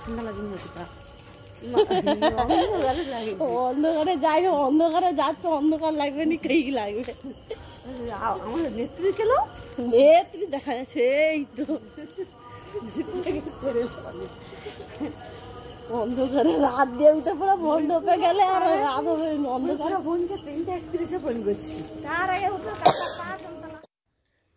ঠান্ডা লাগেনি অতটা। অন্ধকারে যাই হোক, অন্ধকারে যাচ্ছে, অন্ধকার লাগবে নি কেই লাগবে। আমার নেত্রী কেন নেত্রী দেখা যাচ্ছে, এই তো অন্ধকারে রাত দিয়ে উঠে পড়া মণ্ডপে গেলে আর রাত হবে অন্ধকারে। বোনকে 3:31 ফোন করছি, তার আগে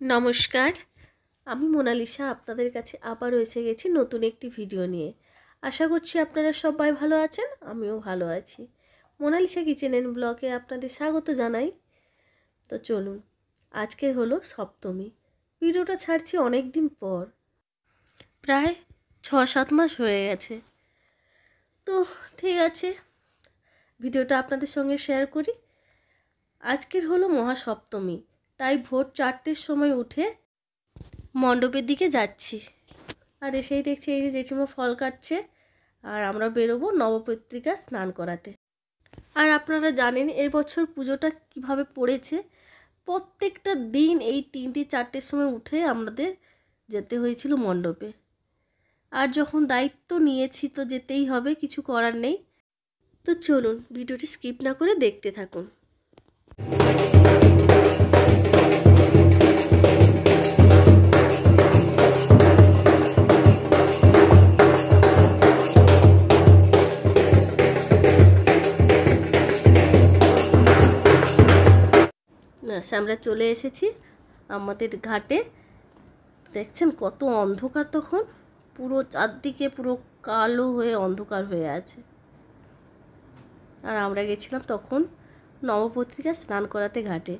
নমস্কার, আমি মোনালিসা আপনাদের কাছে আবারও এসে গেছি নতুন একটি ভিডিও নিয়ে। আশা করছি আপনারা সবাই ভালো আছেন, আমিও ভালো আছি। মোনালিসা কিচেন এন্ড ব্লগে আপনাদের স্বাগত জানাই। তো চলুন, আজকের হলো সপ্তমী। ভিডিওটা ছাড়ছি অনেক দিন পর, প্রায় 6-7 মাস হয়ে গেছে। তো ঠিক আছে, ভিডিওটা আপনাদের সঙ্গে শেয়ার করি। আজকের হলো মহাসপ্তমী, তাই ভোর 4টের সময় উঠে মণ্ডপের দিকে যাচ্ছি। আর এসেই দেখছি এই যে জেঠিমা ফল কাটছে, আর আমরা বেরোবো নবপত্রিকা স্নান করাতে। আর আপনারা জানেন এই বছর পুজোটা কিভাবে পড়েছে। প্রত্যেকটা দিন এই 3-4টের সময় উঠে আমাদের যেতে হয়েছিল মণ্ডপে। আর যখন দায়িত্ব নিয়েছি তো যেতেই হবে, কিছু করার নেই। তো চলুন ভিডিওটি স্কিপ না করে দেখতে থাকুন। আমরা চলে এসেছি আমাদের ঘাটে। দেখছেন কত অন্ধকার, তখন পুরো চারদিকে পুরো কালো হয়ে অন্ধকার হয়ে আছে। আর আমরা গেছিলাম তখন নবপত্রিকা স্নান করাতে ঘাটে।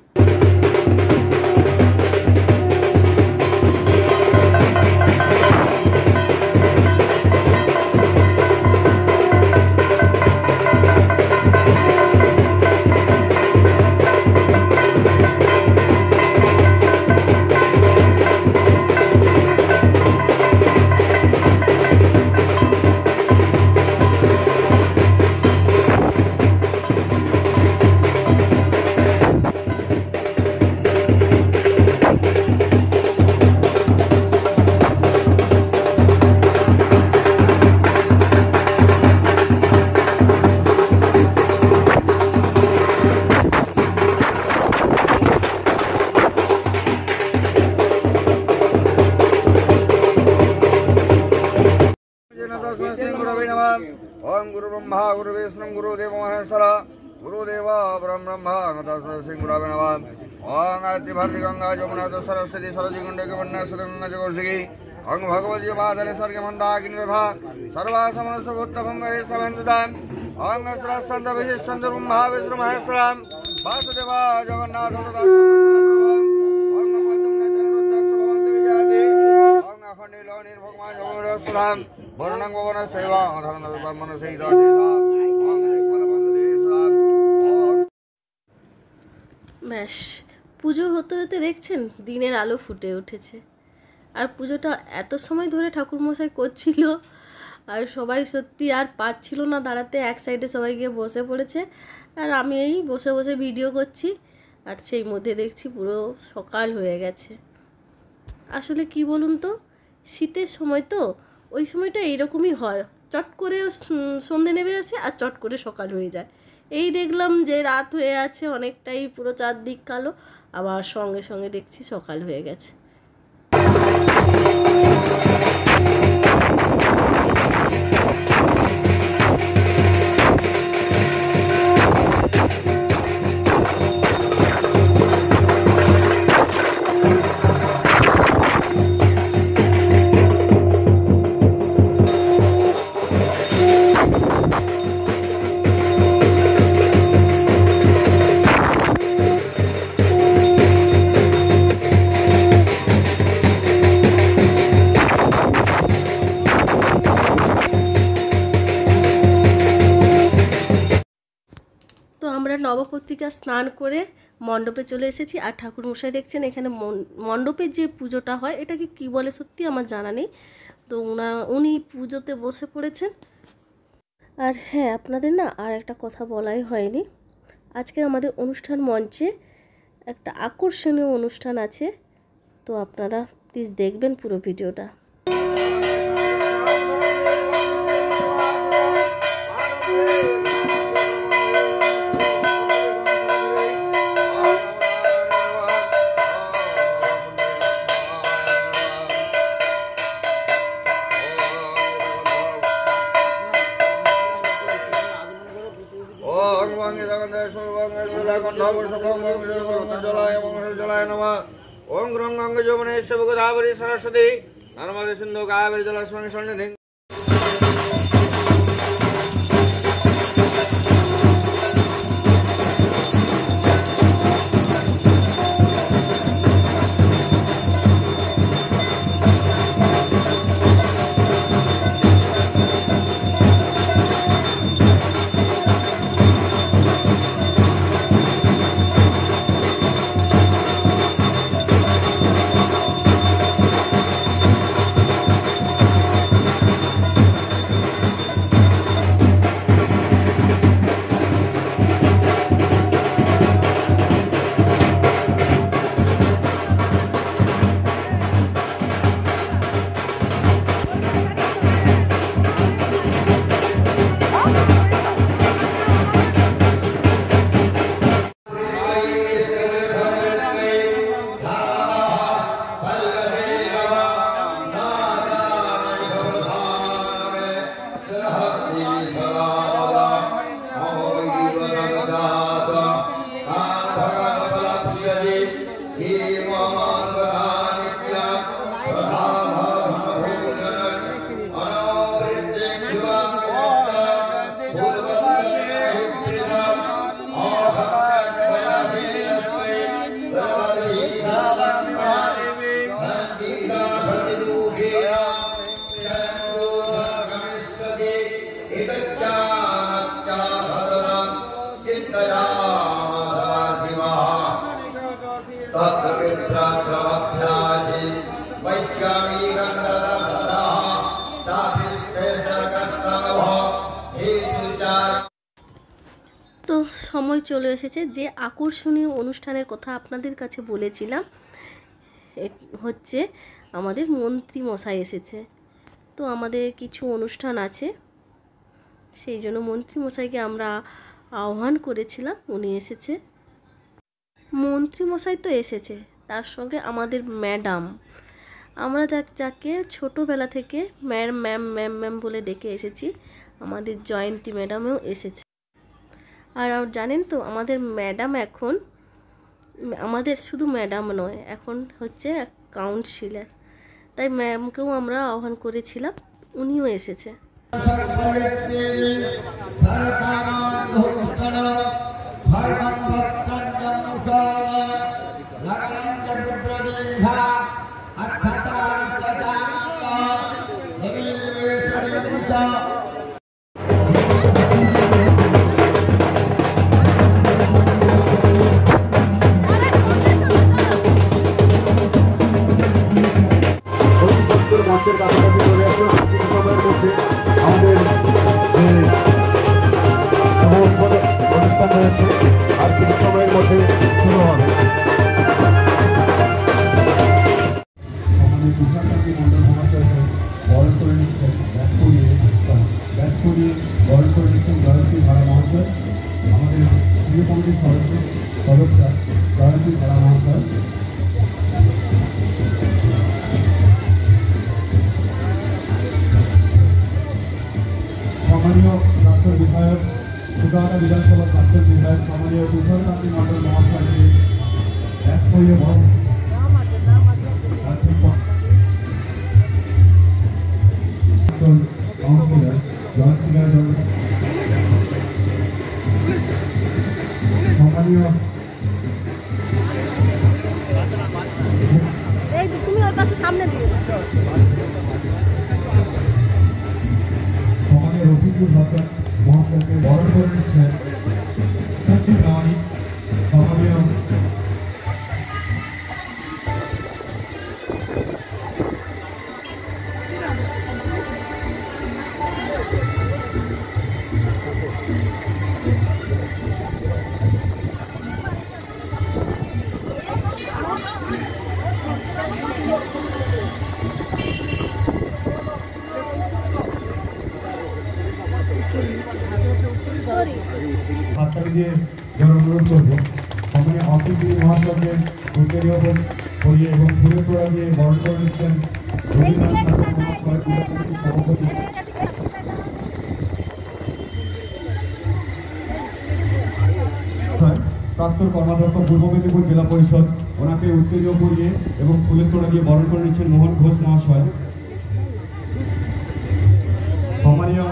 ओम गुरु ब्रह्मा गुरु विष्णु गुरुदेव महेश्वर गुरुदेव ब्रह्मा तस्मै श्री गुरवे नमः। ओम आदि भारती गंगा जमुना तो सरस्वती सरस्वती गंडकी वन्य सुगंगा जगोषिकी ओम भगवती माधरे स्वर्ग मंदाकिनी विभा सर्वा समस्त भूत भंगरे सभेन्दुदाम ओम सरस्वती विशिष्टंद ब्रह्मा विष्णु महेश्वर वासुदेवा जगन्नाथ ओम पद्मने चंद्रोदक्ष भवन्त विजयादि ओम अखंडिलो निर्भगवान जगन्नाथ বরণাং ভবন সেবা অধরণ ব্রহ্মণ সেইদা ব্যাস, পুজো হতে হতে দেখছেন দিনের আলো ফুটে উঠেছে। আর পুজোটা এত সময় ধরে ঠাকুরমশাই করছিল, আর সবাই সত্যি আর পারছিল না দাঁড়াতে, এক সাইডে সবাই গিয়ে বসে পড়েছে। আর আমি এই বসে বসে ভিডিও করছি, আর সেই মধ্যে দেখছি পুরো সকাল হয়ে গেছে। আসলে কি বলুন তো, শীতের সময় তো ওই সময়টা এইরকমই হয়, চট করে সন্ধে নেমে আসে আর চট করে সকাল হয়ে যায়। এই দেখলাম যে রাত হয়ে আছে অনেকটাই, পুরো চারদিক কালো, আবার সঙ্গে সঙ্গে দেখছি সকাল হয়ে গেছে। আমরা নবপত্রিকা স্নান করে মণ্ডপে চলে এসেছি। আর ঠাকুরমশাই দেখছেন এখানে মণ্ডপের যে পুজোটা হয়, এটাকে কি বলে সত্যি আমার জানা নেই। তো উনি পুজোতে বসে পড়েছেন। আর হ্যাঁ, আপনাদের না আর একটা কথা বলাই হয়নি, আজকে আমাদের অনুষ্ঠান মঞ্চে একটা আকর্ষণীয় অনুষ্ঠান আছে। তো আপনারা প্লিজ দেখবেন পুরো ভিডিওটা। সর্বাঙ্গে জগন্তে সর্বাঙ্গে জলাকণ্ঠে সর্বাঙ্গে জলায় জলায় নমঃ। ওম গঙ্গে যমুনে গোদাবরী সরস্বতী নর্মদে সিন্ধু কাবেরী জলাস্মিন সন্নিধিং। তো সময় চলে এসেছে যে আকর্ষণীয় অনুষ্ঠানের কথা আপনাদের কাছে বলেছিলাম, হচ্ছে আমাদের মন্ত্রী মশাই এসেছে। তো আমাদের কিছু অনুষ্ঠান আছে, সেই জন্য মন্ত্রী মশাইকে আমরা আহ্বান করেছিলাম, উনি এসেছে। মন্ত্রী মশাই তো এসেছে, তার সঙ্গে আমাদের ম্যাডাম, আমরা যাকে ছোটোবেলা থেকে ম্যাম ম্যাম ম্যাম ম্যাম বলে ডেকে এসেছি, আমাদের জয়ন্তী ম্যাডামও এসেছে। আর জানেন তো আমাদের ম্যাডাম এখন, আমাদের শুধু ম্যাডাম নয়, এখন হচ্ছে কাউন্সিলর, তাই ম্যামকেও আমরা আহ্বান করেছিলাম, উনিও এসেছে। विधानसभा प्राक्तन विधायक माननीय तुषारकांती मंडल महोदय के सामने रफिकुल हसन महोदय के बरण করে নিচ্ছেন সম্মানীয় হাততালি দিয়ে অনুরোধ করবো সম্মানীয় অতিথি মহাশয়কে উত্তরীয় পরিয়ে এবং ফুলের তোড়া দিয়ে বরণ করে নিচ্ছেন সভাপতি। প্রাক্তন কর্মাধ্যক্ষ পূর্ব মেদিনীপুর জেলা পরিষদ, ওনাকে উত্তেজীয় করিয়ে এবং ফুলের তোড়া দিয়ে বরণ করে নিচ্ছেন মোহন ঘোষ মহাশয়। সম্মানীয়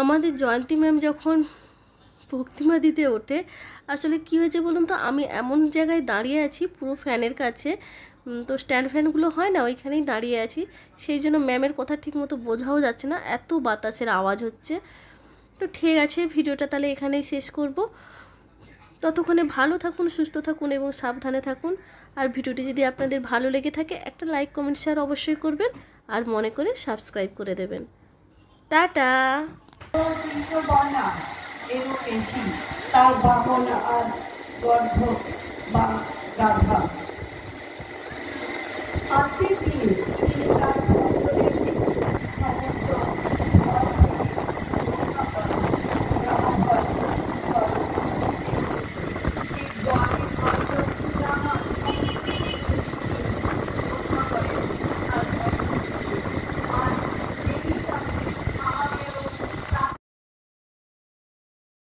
আমাদের জয়ন্তী ম্যাম যখন ভক্তিমা দিতে ওঠে, আসলে কি হয়েছে বলুন তো, আমি এমন জায়গায় দাঁড়িয়ে আছি পুরো ফ্যানের কাছে, তো স্ট্যান্ড ফ্যানগুলো হয় না, ওইখানেই দাঁড়িয়ে আছি, সেই জন্য ম্যামের কথা ঠিকমতো বোঝাও যাচ্ছে না, এত বাতাসের আওয়াজ হচ্ছে। তো ঠিক আছে, ভিডিওটা তাহলে এখানেই শেষ করব। ততক্ষণে ভালো থাকুন, সুস্থ থাকুন এবং সাবধানে থাকুন। আর ভিডিওটি যদি আপনাদের ভালো লেগে থাকে একটা লাইক কমেন্ট শেয়ার অবশ্যই করবেন, আর মনে করে সাবস্ক্রাইব করে দেবেন। টাটা। কৃষ্ণবর্ণা এরও বেশি তার বাহন আর গর্ভ বা গাধা। আর্থিক